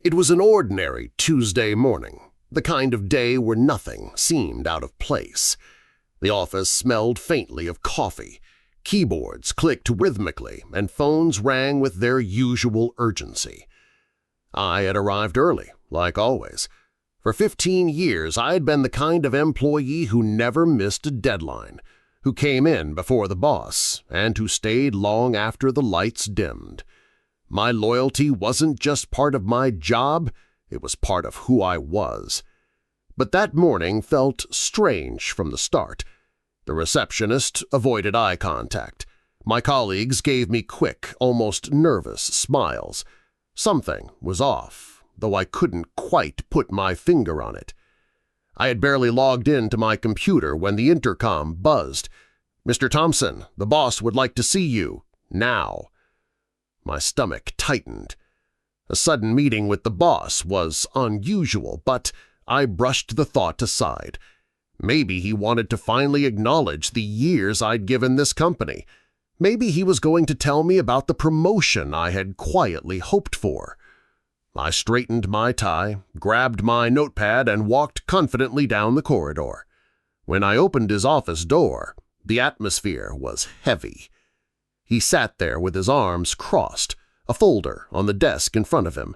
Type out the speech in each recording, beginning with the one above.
It was an ordinary Tuesday morning, the kind of day where nothing seemed out of place. The office smelled faintly of coffee, keyboards clicked rhythmically, and phones rang with their usual urgency. I had arrived early, like always. For 15 years I had been the kind of employee who never missed a deadline, who came in before the boss, and who stayed long after the lights dimmed. My loyalty wasn't just part of my job, it was part of who I was. But that morning felt strange from the start. The receptionist avoided eye contact. My colleagues gave me quick, almost nervous smiles. Something was off, though I couldn't quite put my finger on it. I had barely logged into my computer when the intercom buzzed. "Mr. Thompson, the boss would like to see you. Now." My stomach tightened. A sudden meeting with the boss was unusual, but I brushed the thought aside. Maybe he wanted to finally acknowledge the years I'd given this company. Maybe he was going to tell me about the promotion I had quietly hoped for. I straightened my tie, grabbed my notepad, and walked confidently down the corridor. When I opened his office door, the atmosphere was heavy. He sat there with his arms crossed, a folder on the desk in front of him.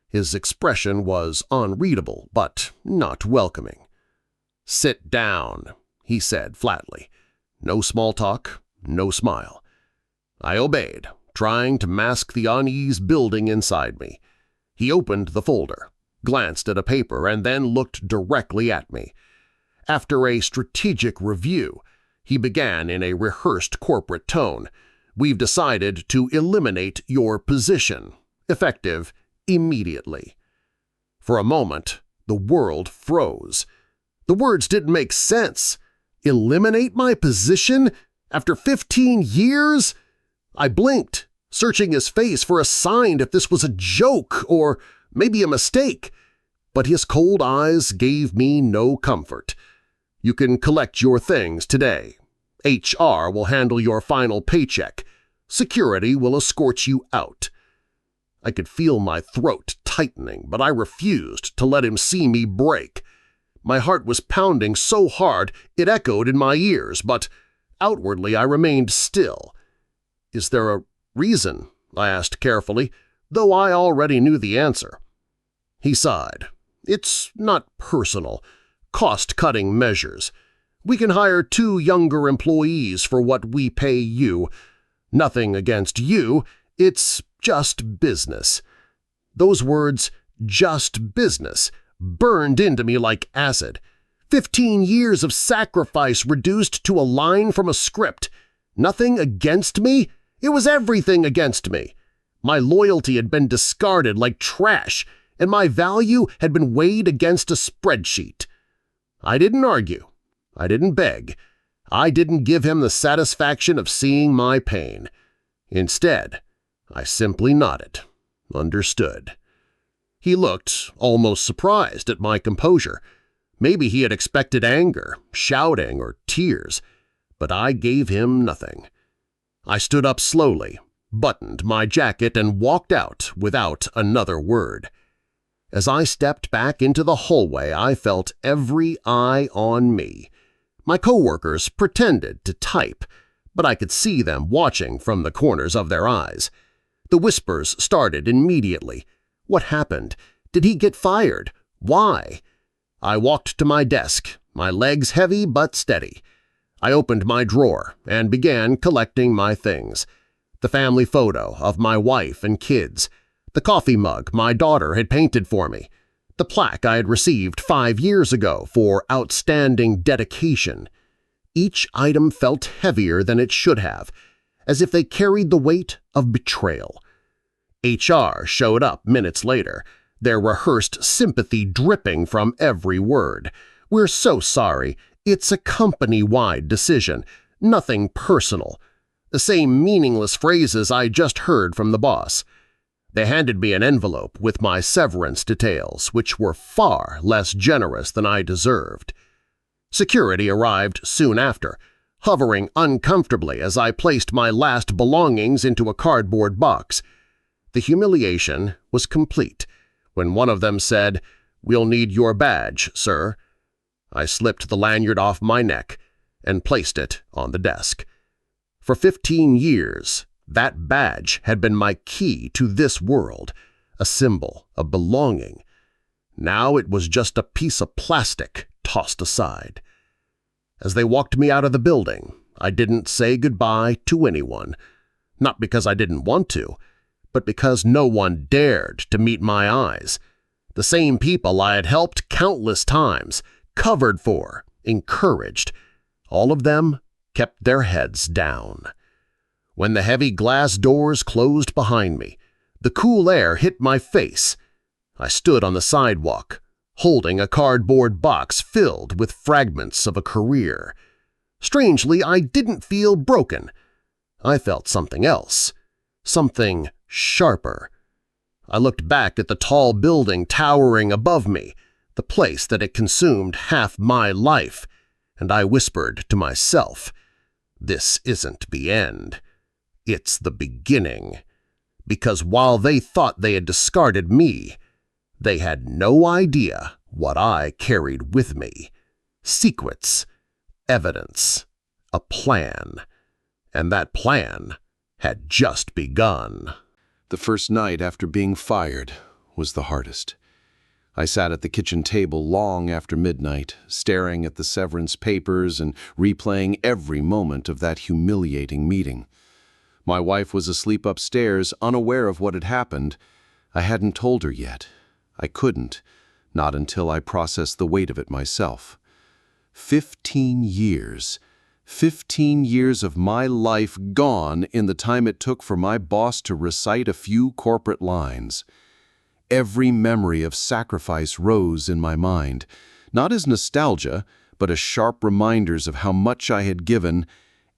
His expression was unreadable, but not welcoming. "Sit down," he said flatly. No small talk, no smile. I obeyed, trying to mask the unease building inside me. He opened the folder, glanced at a paper, and then looked directly at me. After a strategic review, he began in a rehearsed corporate tone. "We've decided to eliminate your position, effective immediately." For a moment, the world froze. The words didn't make sense. Eliminate my position? After 15 years? I blinked, searching his face for a sign if this was a joke or maybe a mistake. But his cold eyes gave me no comfort. "You can collect your things today. HR will handle your final paycheck. Security will escort you out." I could feel my throat tightening, but I refused to let him see me break. My heart was pounding so hard it echoed in my ears, but outwardly I remained still. "Is there a reason?" I asked carefully, though I already knew the answer. He sighed. "It's not personal. Cost-cutting measures. We can hire 2 younger employees for what we pay you. Nothing against you, it's just business." Those words, "just business," burned into me like acid. 15 years of sacrifice reduced to a line from a script. Nothing against me? It was everything against me. My loyalty had been discarded like trash, and my value had been weighed against a spreadsheet. I didn't argue. I didn't beg. I didn't give him the satisfaction of seeing my pain. Instead, I simply nodded, understood. He looked almost surprised at my composure. Maybe he had expected anger, shouting, or tears, but I gave him nothing. I stood up slowly, buttoned my jacket, and walked out without another word. As I stepped back into the hallway, I felt every eye on me. My coworkers pretended to type, but I could see them watching from the corners of their eyes. The whispers started immediately. What happened? Did he get fired? Why? I walked to my desk, my legs heavy but steady. I opened my drawer and began collecting my things. The family photo of my wife and kids, the coffee mug my daughter had painted for me, the plaque I had received 5 years ago for outstanding dedication. Each item felt heavier than it should have, as if they carried the weight of betrayal. HR showed up minutes later, their rehearsed sympathy dripping from every word. "We're so sorry. It's a company-wide decision. Nothing personal." The same meaningless phrases I just heard from the boss. They handed me an envelope with my severance details, which were far less generous than I deserved. Security arrived soon after, hovering uncomfortably as I placed my last belongings into a cardboard box. The humiliation was complete. When one of them said, "We'll need your badge, sir," I slipped the lanyard off my neck and placed it on the desk. For 15 years, that badge had been my key to this world, a symbol of belonging. Now it was just a piece of plastic tossed aside. As they walked me out of the building, I didn't say goodbye to anyone, not because I didn't want to, but because no one dared to meet my eyes. The same people I had helped countless times, covered for, encouraged, all of them kept their heads down. When the heavy glass doors closed behind me, the cool air hit my face. I stood on the sidewalk, holding a cardboard box filled with fragments of a career. Strangely, I didn't feel broken. I felt something else, something sharper. I looked back at the tall building towering above me, the place that had consumed half my life, and I whispered to myself, "This isn't the end. It's the beginning." Because while they thought they had discarded me, they had no idea what I carried with me. Secrets, evidence, a plan. And that plan had just begun. The first night after being fired was the hardest. I sat at the kitchen table long after midnight, staring at the severance papers and replaying every moment of that humiliating meeting. My wife was asleep upstairs, unaware of what had happened. I hadn't told her yet. I couldn't, not until I processed the weight of it myself. 15 years. 15 years of my life gone in the time it took for my boss to recite a few corporate lines. Every memory of sacrifice rose in my mind, not as nostalgia, but as sharp reminders of how much I had given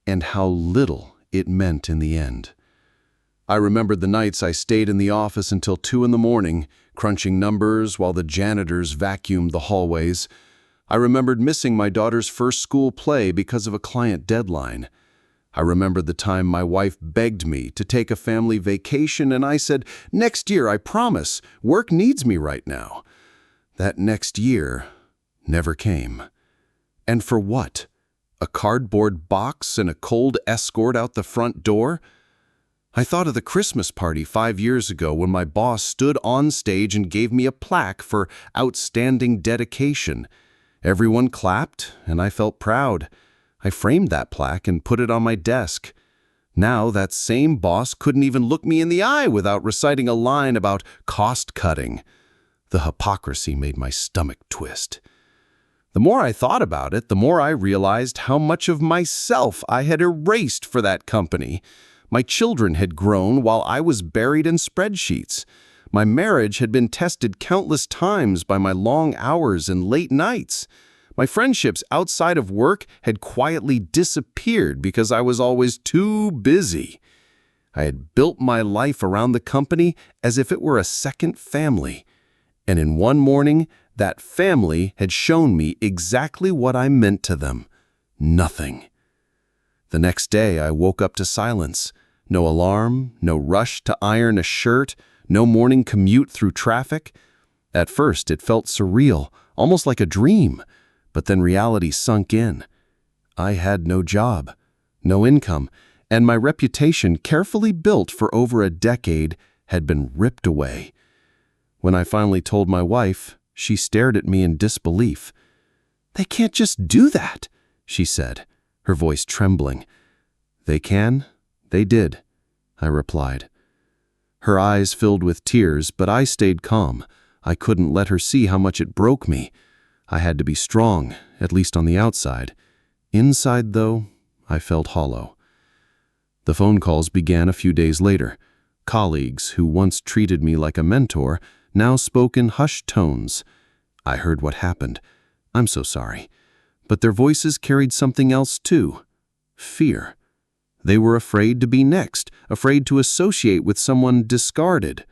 and how little it meant in the end. I remembered the nights I stayed in the office until 2 in the morning, crunching numbers while the janitors vacuumed the hallways. I remembered missing my daughter's first school play because of a client deadline. I remembered the time my wife begged me to take a family vacation and I said, "Next year, I promise. Work needs me right now." That next year never came. And for what? A cardboard box and a cold escort out the front door? I thought of the Christmas party 5 years ago when my boss stood on stage and gave me a plaque for outstanding dedication. Everyone clapped, and I felt proud. I framed that plaque and put it on my desk. Now that same boss couldn't even look me in the eye without reciting a line about cost-cutting. The hypocrisy made my stomach twist. The more I thought about it, the more I realized how much of myself I had erased for that company. My children had grown while I was buried in spreadsheets. My marriage had been tested countless times by my long hours and late nights. My friendships outside of work had quietly disappeared because I was always too busy. I had built my life around the company as if it were a second family. And in one morning, that family had shown me exactly what I meant to them: nothing. The next day, I woke up to silence. No alarm, no rush to iron a shirt, no morning commute through traffic. At first, it felt surreal, almost like a dream, but then reality sunk in. I had no job, no income, and my reputation, carefully built for over a decade, had been ripped away. When I finally told my wife, she stared at me in disbelief. "They can't just do that," she said, her voice trembling. "They can. They did," I replied. Her eyes filled with tears, but I stayed calm. I couldn't let her see how much it broke me. I had to be strong, at least on the outside. Inside, though, I felt hollow. The phone calls began a few days later. Colleagues who once treated me like a mentor now spoke in hushed tones. I heard what happened. "I'm so sorry." But their voices carried something else too: fear. They were afraid to be next, afraid to associate with someone discarded.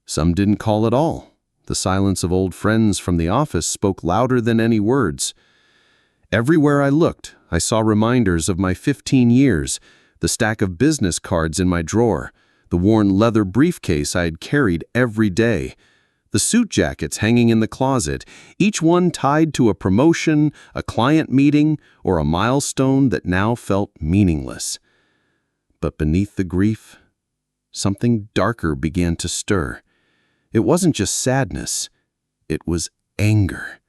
Some didn't call at all. The silence of old friends from the office spoke louder than any words. Everywhere I looked, I saw reminders of my 15 years, the stack of business cards in my drawer, the worn leather briefcase I had carried every day, The suit jackets hanging in the closet, each one tied to a promotion, a client meeting, or a milestone that now felt meaningless. But beneath the grief, something darker began to stir. It wasn't just sadness, it was anger.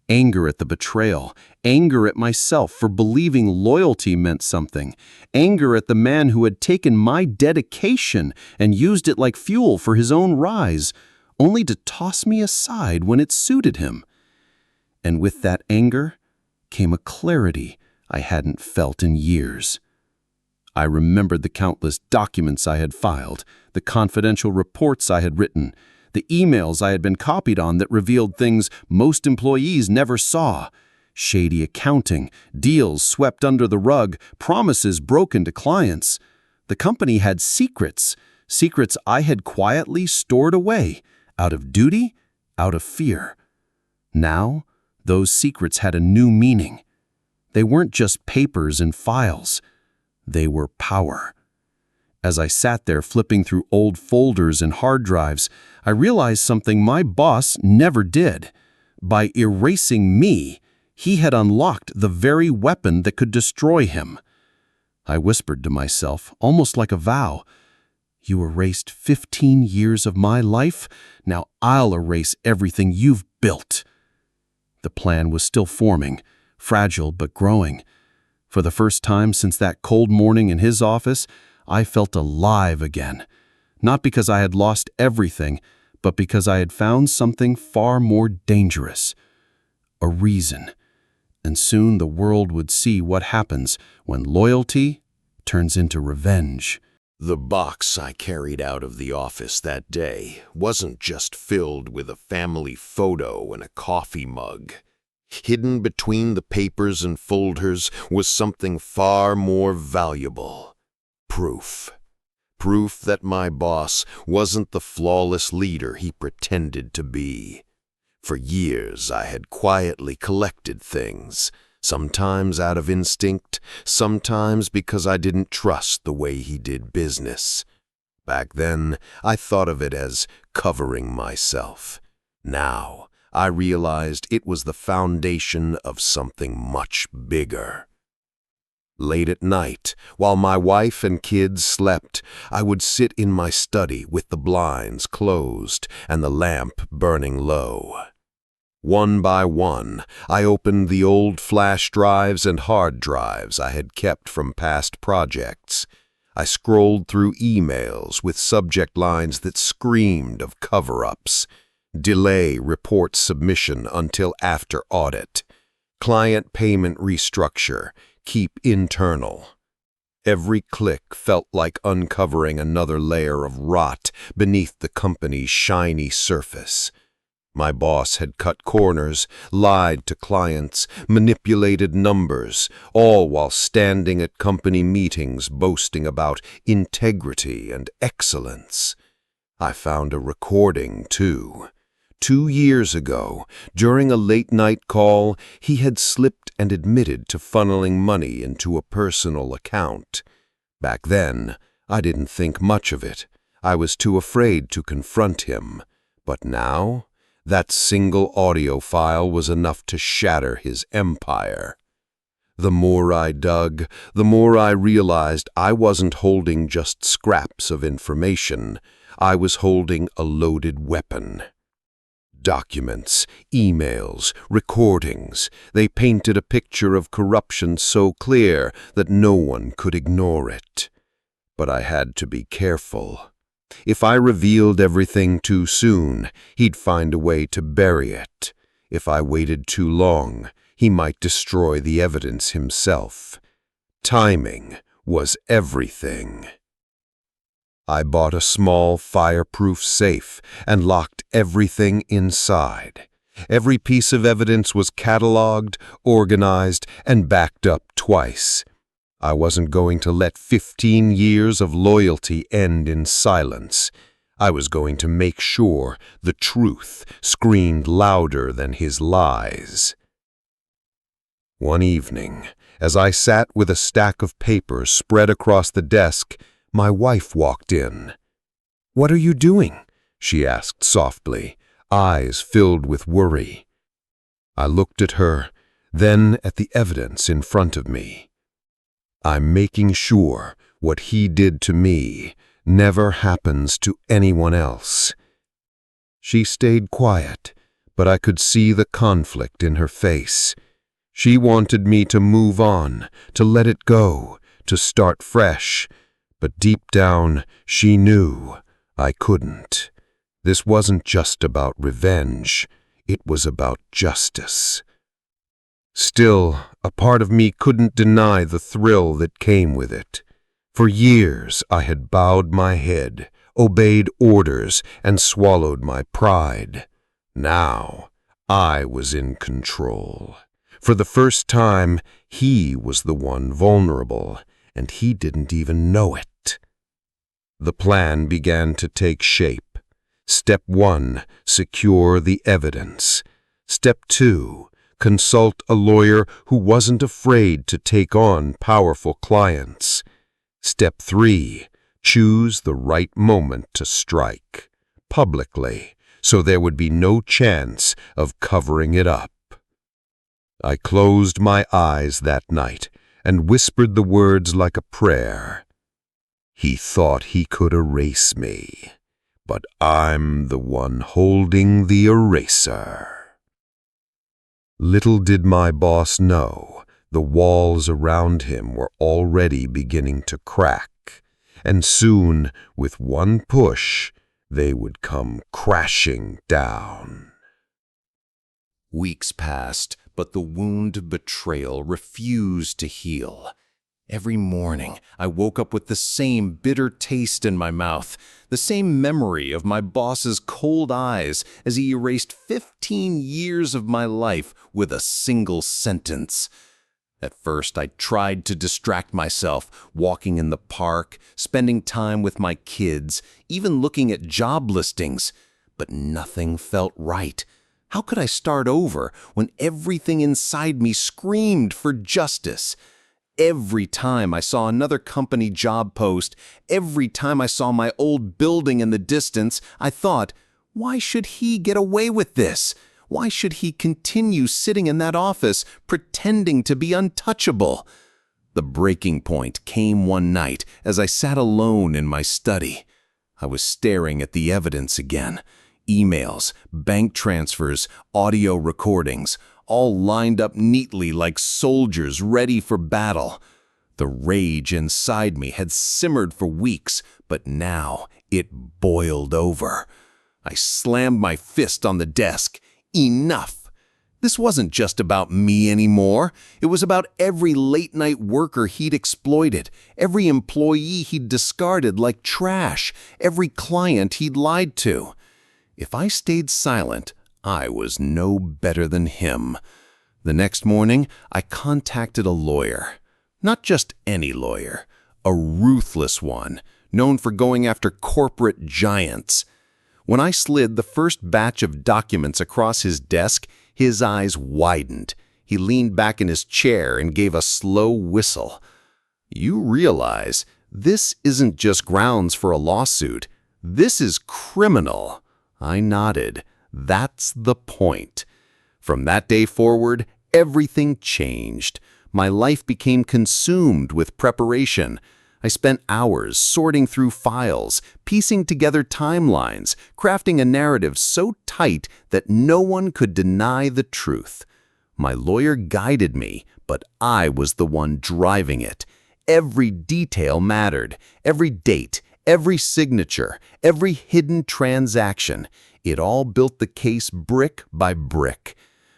Anger at the betrayal, anger at myself for believing loyalty meant something, anger at the man who had taken my dedication and used it like fuel for his own rise, only to toss me aside when it suited him. And with that anger came a clarity I hadn't felt in years. I remembered the countless documents I had filed, the confidential reports I had written, the emails I had been copied on that revealed things most employees never saw. Shady accounting, deals swept under the rug, promises broken to clients. The company had secrets, secrets I had quietly stored away, out of duty, out of fear. Now, those secrets had a new meaning. They weren't just papers and files. They were power. As I sat there flipping through old folders and hard drives, I realized something my boss never did. By erasing me, he had unlocked the very weapon that could destroy him. I whispered to myself, almost like a vow, "You erased 15 years of my life, now I'll erase everything you've built." The plan was still forming, fragile but growing. For the first time since that cold morning in his office, I felt alive again. Not because I had lost everything, but because I had found something far more dangerous. A reason. And soon the world would see what happens when loyalty turns into revenge. The box I carried out of the office that day wasn't just filled with a family photo and a coffee mug. Hidden between the papers and folders was something far more valuable. Proof. Proof that my boss wasn't the flawless leader he pretended to be. For years I had quietly collected things, sometimes out of instinct, sometimes because I didn't trust the way he did business. Back then, I thought of it as covering myself. Now, I realized it was the foundation of something much bigger. Late at night, while my wife and kids slept, I would sit in my study with the blinds closed and the lamp burning low. One by one, I opened the old flash drives and hard drives I had kept from past projects. I scrolled through emails with subject lines that screamed of cover-ups. Delay report submission until after audit. Client payment restructure. Keep internal. Every click felt like uncovering another layer of rot beneath the company's shiny surface. My boss had cut corners, lied to clients, manipulated numbers, all while standing at company meetings boasting about integrity and excellence. I found a recording, too. 2 years ago, during a late-night call, he had slipped and admitted to funneling money into a personal account. Back then, I didn't think much of it. I was too afraid to confront him. But now, that single audio file was enough to shatter his empire. The more I dug, the more I realized I wasn't holding just scraps of information. I was holding a loaded weapon. Documents, emails, recordings, they painted a picture of corruption so clear that no one could ignore it. But I had to be careful. If I revealed everything too soon, he'd find a way to bury it. If I waited too long, he might destroy the evidence himself. Timing was everything. I bought a small fireproof safe and locked everything inside. Every piece of evidence was cataloged, organized, and backed up twice. I wasn't going to let 15 years of loyalty end in silence. I was going to make sure the truth screamed louder than his lies. One evening, as I sat with a stack of papers spread across the desk, my wife walked in. "What are you doing?" she asked softly. eyes filled with worry. I looked at her, then at the evidence in front of me. I'm making sure what he did to me never happens to anyone else. She stayed quiet, but I could see the conflict in her face. She wanted me to move on, to let it go, to start fresh. But deep down, she knew I couldn't. This wasn't just about revenge. It was about justice. Still, a part of me couldn't deny the thrill that came with it. For years, I had bowed my head, obeyed orders, and swallowed my pride. Now, I was in control. For the first time, he was the one vulnerable, and he didn't even know it. The plan began to take shape. Step 1, secure the evidence. Step 2, consult a lawyer who wasn't afraid to take on powerful clients. Step 3, choose the right moment to strike, publicly, so there would be no chance of covering it up. I closed my eyes that night and whispered the words like a prayer. He thought he could erase me, but I'm the one holding the eraser. Little did my boss know, the walls around him were already beginning to crack, and soon, with one push, they would come crashing down. Weeks passed, but the wound of betrayal refused to heal. Every morning, I woke up with the same bitter taste in my mouth, the same memory of my boss's cold eyes as he erased 15 years of my life with a single sentence. At first, I tried to distract myself, walking in the park, spending time with my kids, even looking at job listings, but nothing felt right. How could I start over when everything inside me screamed for justice? Every time I saw another company job post, every time I saw my old building in the distance, I thought, why should he get away with this? Why should he continue sitting in that office, pretending to be untouchable? The breaking point came one night as I sat alone in my study. I was staring at the evidence again. Emails, bank transfers, audio recordings, all lined up neatly like soldiers ready for battle. The rage inside me had simmered for weeks, but now it boiled over. I slammed my fist on the desk. Enough! This wasn't just about me anymore. It was about every late-night worker he'd exploited, every employee he'd discarded like trash, every client he'd lied to. If I stayed silent, I was no better than him. The next morning, I contacted a lawyer. Not just any lawyer, a ruthless one, known for going after corporate giants. When I slid the first batch of documents across his desk, his eyes widened. He leaned back in his chair and gave a slow whistle. You realize this isn't just grounds for a lawsuit. This is criminal. I nodded. That's the point. From that day forward, everything changed. My life became consumed with preparation. I spent hours sorting through files, piecing together timelines, crafting a narrative so tight that no one could deny the truth. My lawyer guided me, but I was the one driving it. Every detail mattered, every date, every signature, every hidden transaction. It all built the case brick by brick.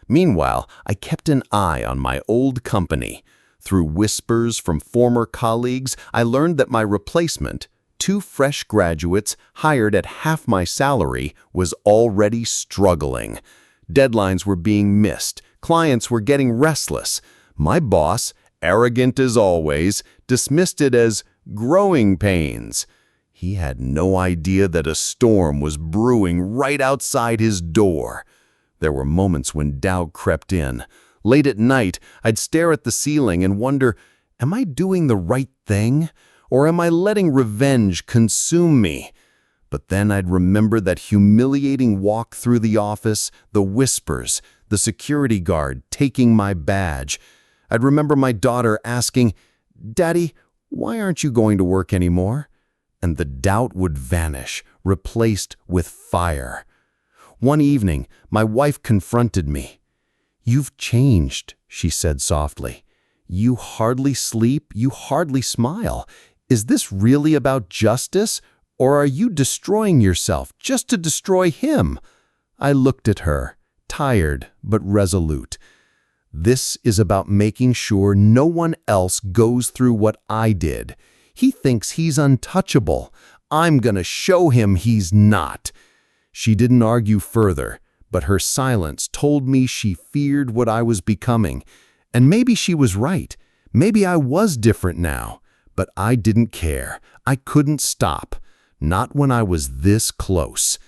Meanwhile, I kept an eye on my old company. Through whispers from former colleagues, I learned that my replacement, 2 fresh graduates hired at half my salary, was already struggling. Deadlines were being missed. Clients were getting restless. My boss, arrogant as always, dismissed it as growing pains. He had no idea that a storm was brewing right outside his door. There were moments when doubt crept in. Late at night, I'd stare at the ceiling and wonder, am I doing the right thing? Or am I letting revenge consume me? But then I'd remember that humiliating walk through the office, the whispers, the security guard taking my badge. I'd remember my daughter asking, "Daddy, why aren't you going to work anymore?" And the doubt would vanish, replaced with fire. One evening, my wife confronted me. "You've changed," she said softly. "You hardly sleep, you hardly smile. Is this really about justice, or are you destroying yourself just to destroy him?" I looked at her, tired but resolute. "This is about making sure no one else goes through what I did. He thinks he's untouchable. I'm gonna show him he's not." She didn't argue further, but her silence told me she feared what I was becoming. And maybe she was right. Maybe I was different now. But I didn't care. I couldn't stop. Not when I was this close.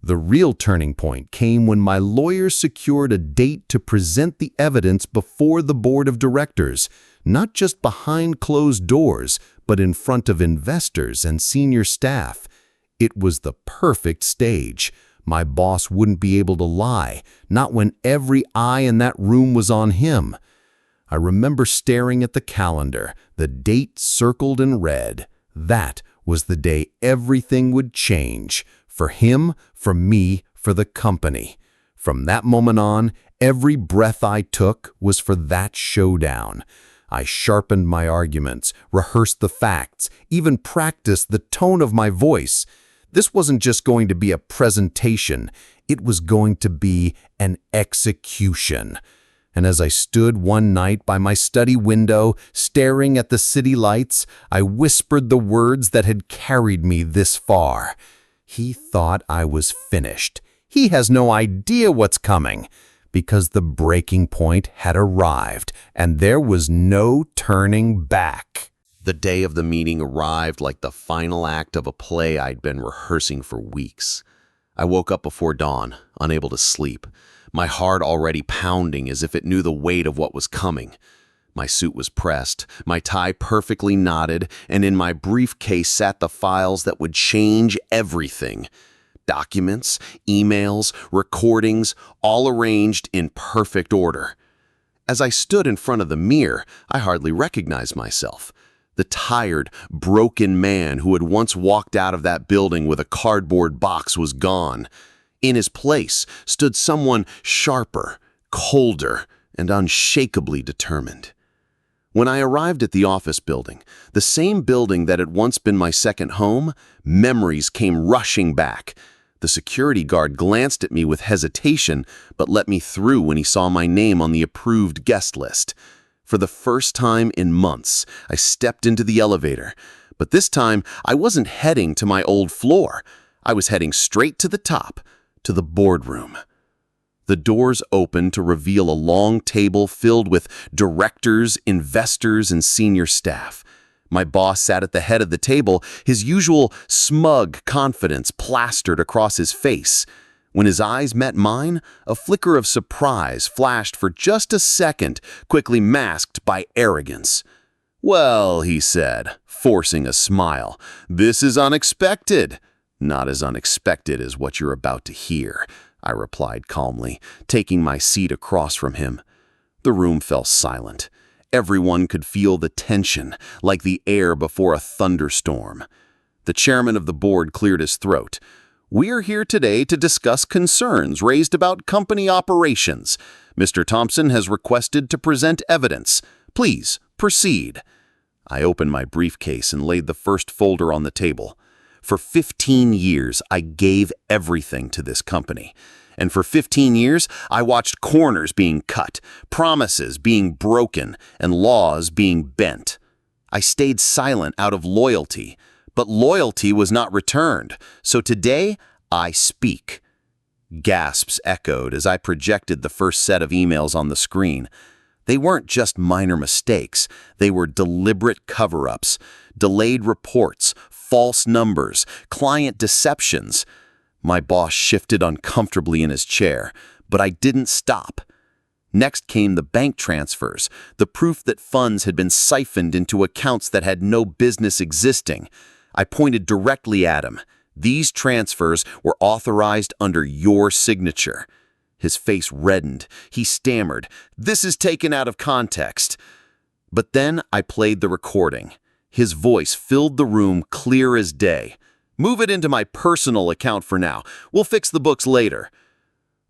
The real turning point came when my lawyer secured a date to present the evidence before the board of directors, not just behind closed doors, but in front of investors and senior staff. It was the perfect stage. My boss wouldn't be able to lie, not when every eye in that room was on him. I remember staring at the calendar, the date circled in red. That was the day everything would change. For him, for me, for the company. From that moment on, every breath I took was for that showdown. I sharpened my arguments, rehearsed the facts, even practiced the tone of my voice. This wasn't just going to be a presentation, it was going to be an execution. And as I stood one night by my study window, staring at the city lights, I whispered the words that had carried me this far. He thought I was finished. He has no idea what's coming. Because the breaking point had arrived, and there was no turning back. The day of the meeting arrived like the final act of a play I'd been rehearsing for weeks. I woke up before dawn, unable to sleep, my heart already pounding as if it knew the weight of what was coming. My suit was pressed, my tie perfectly knotted, and in my briefcase sat the files that would change everything. Documents, emails, recordings, all arranged in perfect order. As I stood in front of the mirror, I hardly recognized myself. The tired, broken man who had once walked out of that building with a cardboard box was gone. In his place stood someone sharper, colder, and unshakably determined. When I arrived at the office building, the same building that had once been my second home, memories came rushing back. The security guard glanced at me with hesitation, but let me through when he saw my name on the approved guest list. For the first time in months, I stepped into the elevator. But this time, I wasn't heading to my old floor. I was heading straight to the top, to the boardroom. The doors opened to reveal a long table filled with directors, investors, and senior staff. My boss sat at the head of the table, his usual smug confidence plastered across his face. When his eyes met mine, a flicker of surprise flashed for just a second, quickly masked by arrogance. "Well," he said, forcing a smile, "this is unexpected." "Not as unexpected as what you're about to hear," I replied calmly, taking my seat across from him. The room fell silent. Everyone could feel the tension, like the air before a thunderstorm. The chairman of the board cleared his throat. "We are here today to discuss concerns raised about company operations. Mr. Thompson has requested to present evidence. Please, proceed." I opened my briefcase and laid the first folder on the table. For 15 years, I gave everything to this company. And for 15 years, I watched corners being cut, promises being broken, and laws being bent. I stayed silent out of loyalty, but loyalty was not returned. So today, I speak. Gasps echoed as I projected the first set of emails on the screen. They weren't just minor mistakes. They were deliberate cover-ups, delayed reports, false numbers, client deceptions. My boss shifted uncomfortably in his chair, but I didn't stop. Next came the bank transfers, the proof that funds had been siphoned into accounts that had no business existing. I pointed directly at him. These transfers were authorized under your signature." His face reddened. He stammered, "This is taken out of context." But then I played the recording. His voice filled the room clear as day. "Move it into my personal account for now. We'll fix the books later."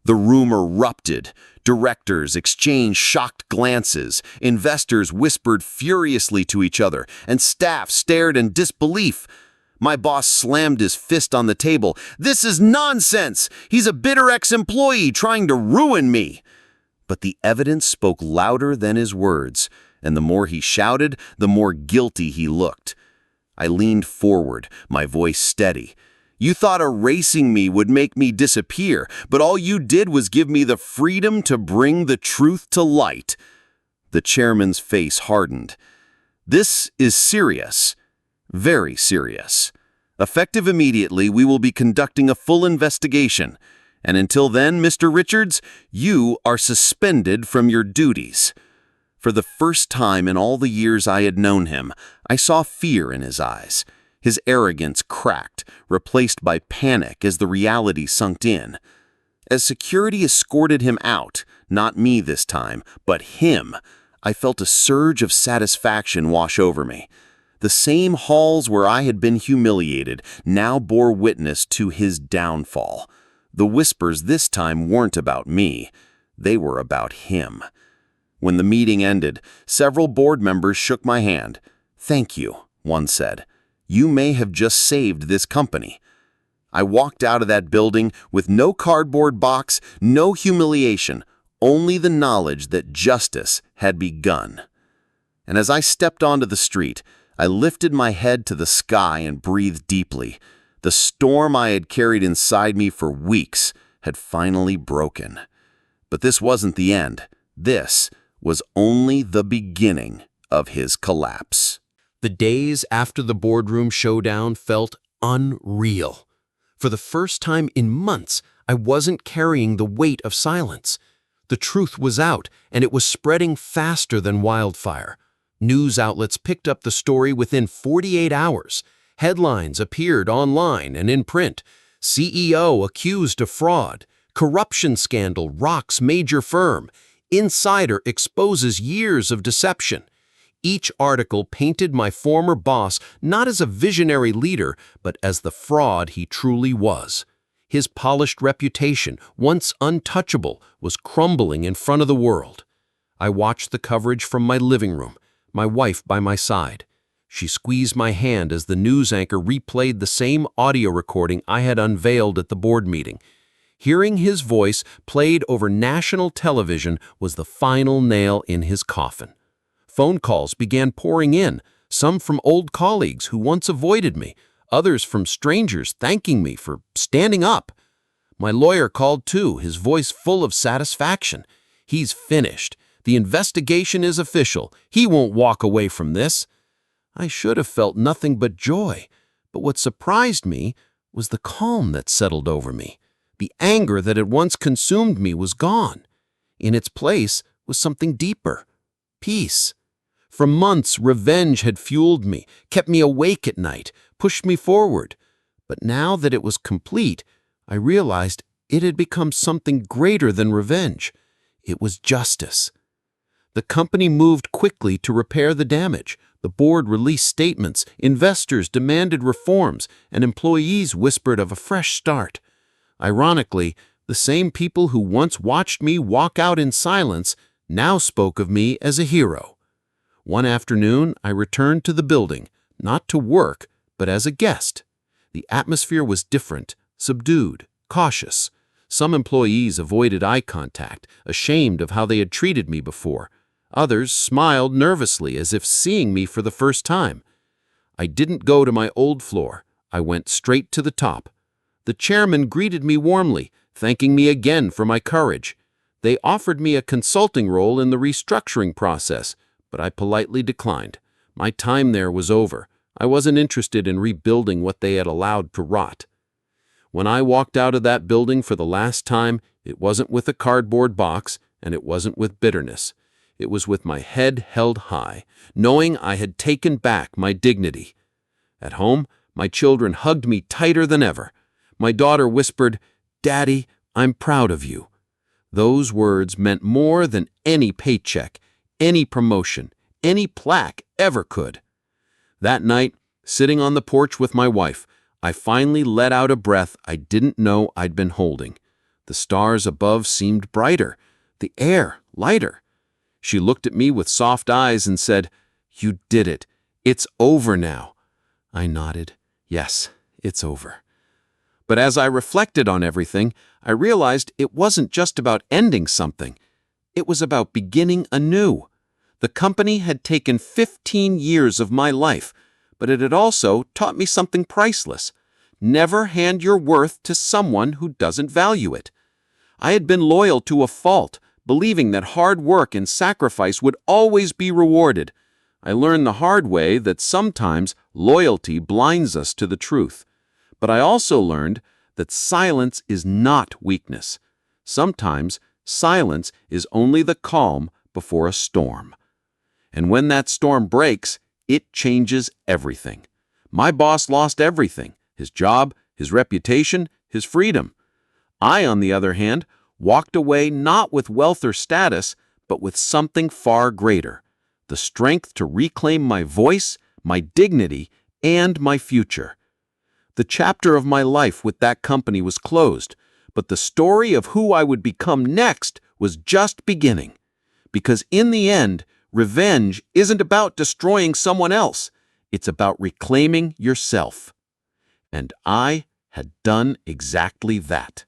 The room erupted. Directors exchanged shocked glances. Investors whispered furiously to each other, and staff stared in disbelief. My boss slammed his fist on the table. "This is nonsense! He's a bitter ex-employee trying to ruin me!" But the evidence spoke louder than his words, and the more he shouted, the more guilty he looked. I leaned forward, my voice steady. "You thought erasing me would make me disappear, but all you did was give me the freedom to bring the truth to light." The chairman's face hardened. "This is serious. Very serious. Effective immediately, we will be conducting a full investigation. And until then, Mr. Richards, you are suspended from your duties." For the first time in all the years I had known him, I saw fear in his eyes. His arrogance cracked, replaced by panic as the reality sunk in. As security escorted him out, not me this time, but him, I felt a surge of satisfaction wash over me. The same halls where I had been humiliated now bore witness to his downfall. The whispers this time weren't about me. They were about him. When the meeting ended, several board members shook my hand. "Thank you," one said. "You may have just saved this company." I walked out of that building with no cardboard box, no humiliation, only the knowledge that justice had begun. And as I stepped onto the street, I lifted my head to the sky and breathed deeply. The storm I had carried inside me for weeks had finally broken. But this wasn't the end. This was only the beginning of his collapse. The days after the boardroom showdown felt unreal. For the first time in months, I wasn't carrying the weight of silence. The truth was out, and it was spreading faster than wildfire. News outlets picked up the story within 48 hours. Headlines appeared online and in print. CEO accused of fraud. Corruption scandal rocks major firm. Insider exposes years of deception. Each article painted my former boss not as a visionary leader, but as the fraud he truly was. His polished reputation, once untouchable, was crumbling in front of the world. I watched the coverage from my living room, my wife by my side. She squeezed my hand as the news anchor replayed the same audio recording I had unveiled at the board meeting. Hearing his voice played over national television was the final nail in his coffin. Phone calls began pouring in, some from old colleagues who once avoided me, others from strangers thanking me for standing up. My lawyer called too, his voice full of satisfaction. "He's finished. The investigation is official. He won't walk away from this." I should have felt nothing but joy, but what surprised me was the calm that settled over me. The anger that had once consumed me was gone. In its place was something deeper: peace. For months, revenge had fueled me, kept me awake at night, pushed me forward. But now that it was complete, I realized it had become something greater than revenge. It was justice. The company moved quickly to repair the damage. The board released statements, investors demanded reforms, and employees whispered of a fresh start. Ironically, the same people who once watched me walk out in silence now spoke of me as a hero. One afternoon, I returned to the building, not to work, but as a guest. The atmosphere was different, subdued, cautious. Some employees avoided eye contact, ashamed of how they had treated me before. Others smiled nervously as if seeing me for the first time. I didn't go to my old floor. I went straight to the top. The chairman greeted me warmly, thanking me again for my courage. They offered me a consulting role in the restructuring process, but I politely declined. My time there was over. I wasn't interested in rebuilding what they had allowed to rot. When I walked out of that building for the last time, it wasn't with a cardboard box, and it wasn't with bitterness. It was with my head held high, knowing I had taken back my dignity. At home, My children hugged me tighter than ever. My daughter whispered, "Daddy, I'm proud of you." Those words meant more than any paycheck, any promotion, any plaque ever could. That night, sitting on the porch with my wife, I finally let out a breath I didn't know I'd been holding. The stars above seemed brighter, the air lighter. She looked at me with soft eyes and said, "You did it. It's over now." I nodded. Yes, it's over. But as I reflected on everything, I realized it wasn't just about ending something. It was about beginning anew. The company had taken 15 years of my life, but it had also taught me something priceless. Never hand your worth to someone who doesn't value it. I had been loyal to a fault, believing that hard work and sacrifice would always be rewarded. I learned the hard way that sometimes loyalty blinds us to the truth. But I also learned that silence is not weakness. Sometimes silence is only the calm before a storm. And when that storm breaks, it changes everything. My boss lost everything: his job, his reputation, his freedom. I, on the other hand, walked away not with wealth or status, but with something far greater: the strength to reclaim my voice, my dignity, and my future. The chapter of my life with that company was closed, but the story of who I would become next was just beginning. Because in the end, revenge isn't about destroying someone else. It's about reclaiming yourself. And I had done exactly that.